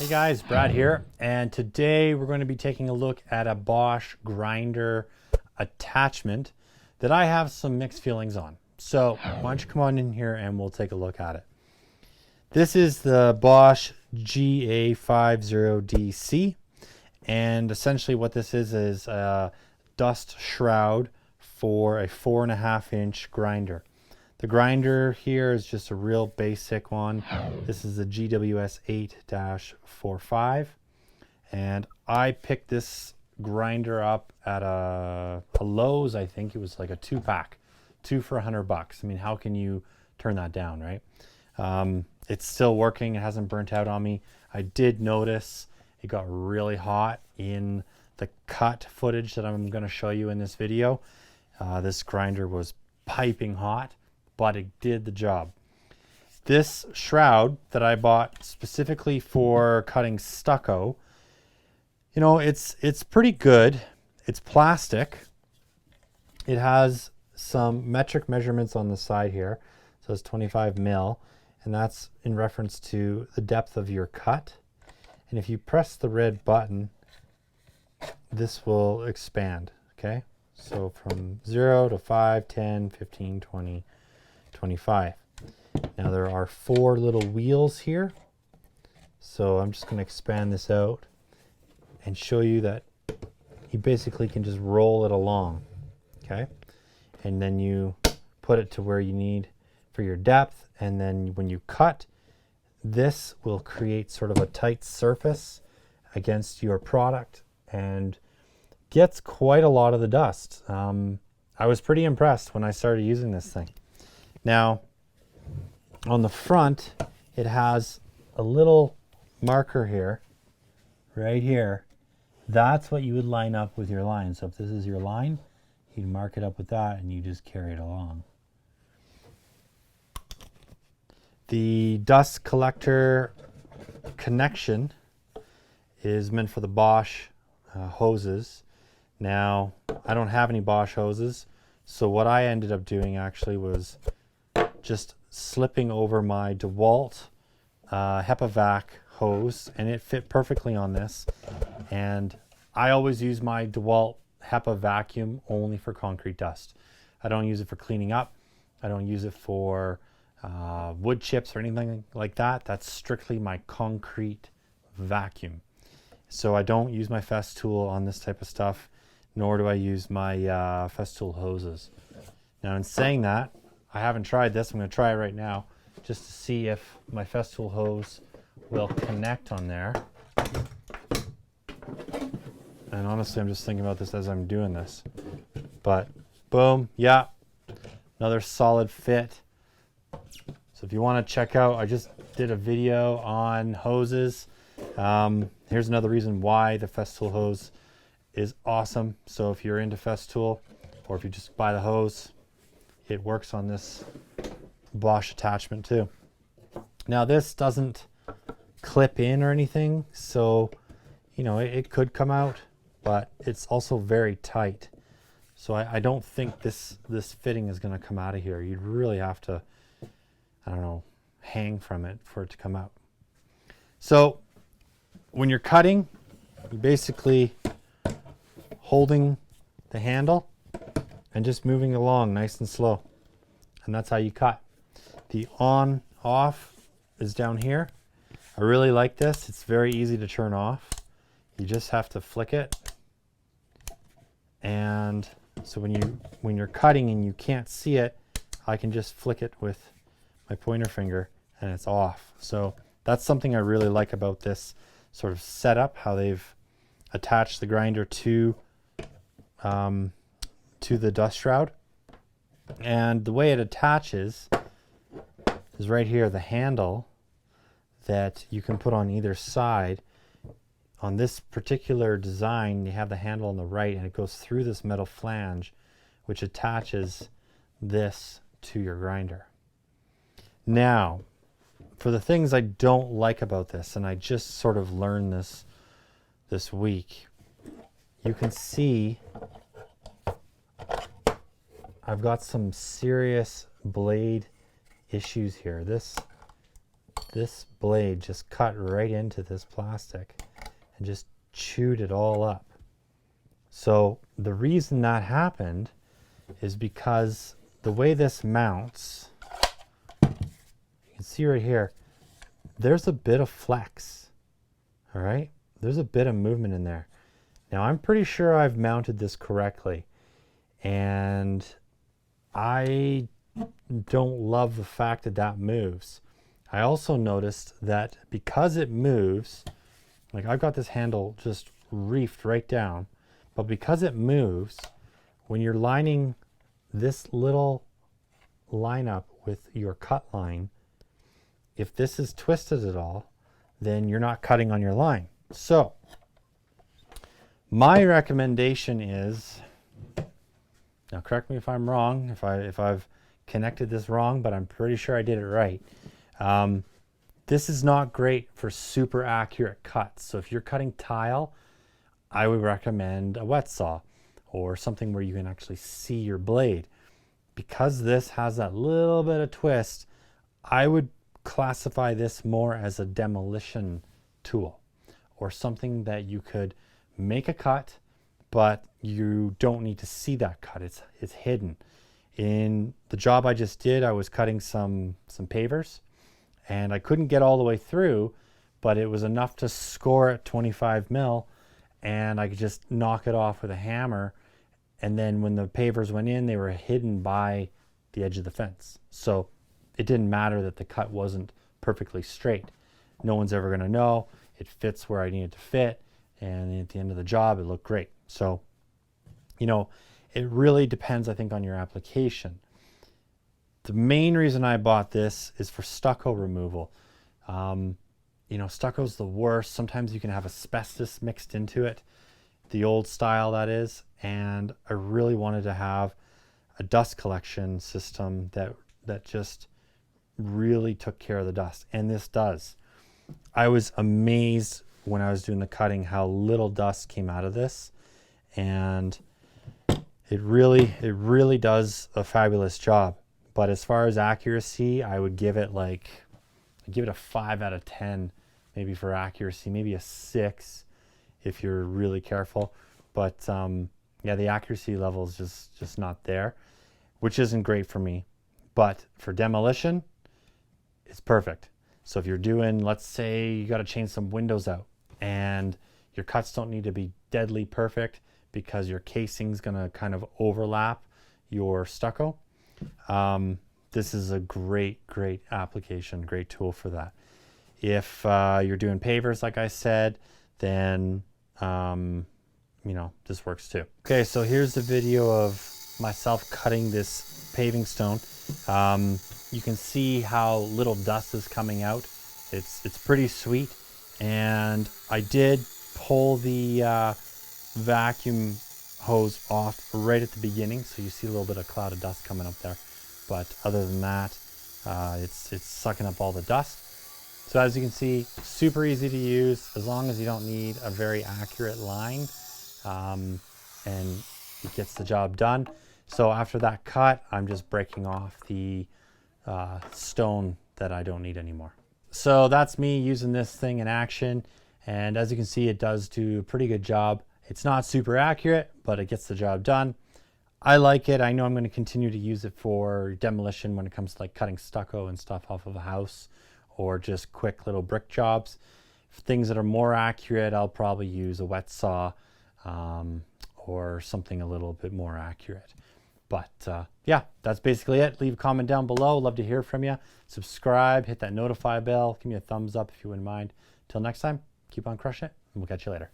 Hey guys, Brad here, and today we're going to be taking a look at a Bosch grinder attachment that I have some mixed feelings on. So why don't you come on in here and we'll take a look at it. This is the Bosch GA50DC, and essentially what this is a dust shroud for a 4.5-inch grinder. The grinder here is just a real basic one. This is the GWS 8-45, and I picked this grinder up at a Lowe's. I think it was like a 2-pack, 2 for $100. I mean, how can you turn that down, right? It's still working. It hasn't burnt out on me. I did notice it got really hot in the cut footage that I'm going to show you in this video. This grinder was piping hot, but it did the job. This shroud that I bought specifically for cutting stucco, you know, it's pretty good. It's plastic. It has some metric measurements on the side here. So it's 25 mil, and that's in reference to the depth of your cut. And if you press the red button, this will expand, okay? So from 0 to 5, 10, 15, 20, 25. Now there are 4 little wheels here. So I'm just going to expand this out and show you that you basically can just roll it along, okay? And then you put it to where you need for your depth, and then when you cut, this will create sort of a tight surface against your product and gets quite a lot of the dust. I was pretty impressed when I started using this thing. Now, on the front, it has a little marker here, right here. That's what you would line up with your line. So if this is your line, you mark it up with that and you just carry it along. The dust collector connection is meant for the Bosch hoses. Now, I don't have any Bosch hoses, so what I ended up doing actually was just slipping over my Dewalt Hepa vac hose, and it fit perfectly on this. And I always use my Dewalt Hepa vacuum only for concrete dust. I don't use it for cleaning up. I don't use it for wood chips or anything like that. That's strictly my concrete vacuum. So I don't use my Festool on this type of stuff, nor do I use my Festool hoses. Now, in saying that, I haven't tried this. I'm going to try it right now just to see if my Festool hose will connect on there. And honestly, I'm just thinking about this as I'm doing this. But boom, yeah, another solid fit. So if you want to check out, I just did a video on hoses. Here's another reason why the Festool hose is awesome. So if you're into Festool, or if you just buy the hose, it works on this Bosch attachment too. Now this doesn't clip in or anything, so you know it could come out, but it's also very tight. So I don't think this fitting is going to come out of here. You'd really have to, I don't know, hang from it for it to come out. So when you're cutting, you're basically holding the handle and just moving along nice and slow. And that's how you cut. The on off is down here. I really like this. It's very easy to turn off. You just have to flick it. And so when you're cutting and you can't see it, I can just flick it with my pointer finger and it's off. So that's something I really like about this sort of setup, how they've attached the grinder to the dust shroud. And the way it attaches is right here, the handle that you can put on either side. On this particular design, you have the handle on the right, and it goes through this metal flange, which attaches this to your grinder. Now, for the things I don't like about this, and I just sort of learned this week, you can see I've got some serious blade issues here. This this blade just cut right into this plastic and just chewed it all up. So the reason that happened is because the way this mounts, you can see right here, there's a bit of flex, all right? There's a bit of movement in there. Now I'm pretty sure I've mounted this correctly, and I don't love the fact that that moves. I also noticed that because it moves, like I've got this handle just reefed right down, but because it moves, when you're lining this little line up with your cut line, if this is twisted at all, then you're not cutting on your line. So my recommendation is, now correct me if I'm wrong, if I've connected this wrong, but I'm pretty sure I did it right. This is not great for super accurate cuts. So if you're cutting tile, I would recommend a wet saw or something where you can actually see your blade. Because this has that little bit of twist, I would classify this more as a demolition tool, or something that you could make a cut, but you don't need to see that cut. It's hidden. In the job I just did, I was cutting some pavers, and I couldn't get all the way through, but it was enough to score at 25 mil, and I could just knock it off with a hammer. And then when the pavers went in, they were hidden by the edge of the fence. So it didn't matter that the cut wasn't perfectly straight. No one's ever going to know. It fits where I need it to fit. And at the end of the job, it looked great. So, you know, it really depends, I think, on your application. The main reason I bought this is for stucco removal. You know, stucco's the worst. Sometimes you can have asbestos mixed into it, the old style that is. And I really wanted to have a dust collection system that just really took care of the dust. And this does. I was amazed when I was doing the cutting how little dust came out of this. And it really does a fabulous job. But as far as accuracy, I would give it a 5 out of 10, maybe for accuracy, maybe a 6 if you're really careful. But yeah, the accuracy level is just not there, which isn't great for me. But for demolition, it's perfect. So if you're doing, let's say you got to change some windows out and your cuts don't need to be deadly perfect because your casing's going to kind of overlap your stucco, this is a great application, great tool for that. If you're doing pavers, like I said, then you know, this works too. Okay, so here's the video of myself cutting this paving stone. You can see how little dust is coming out. It's pretty sweet. And I did pull the vacuum hose off right at the beginning, so you see a little bit of cloud of dust coming up there. But other than that, it's sucking up all the dust. So as you can see, super easy to use as long as you don't need a very accurate line, and it gets the job done. So after that cut, I'm just breaking off the stone that I don't need anymore. So that's me using this thing in action. And as you can see, it does do a pretty good job. It's not super accurate, but it gets the job done. I like it. I know I'm going to continue to use it for demolition when it comes to like cutting stucco and stuff off of a house, or just quick little brick jobs. For things that are more accurate, I'll probably use a wet saw or something a little bit more accurate. But yeah, that's basically it. Leave a comment down below. Love to hear from you. Subscribe, hit that notify bell, give me a thumbs up if you wouldn't mind. Till next time, keep on crushing it, and we'll catch you later.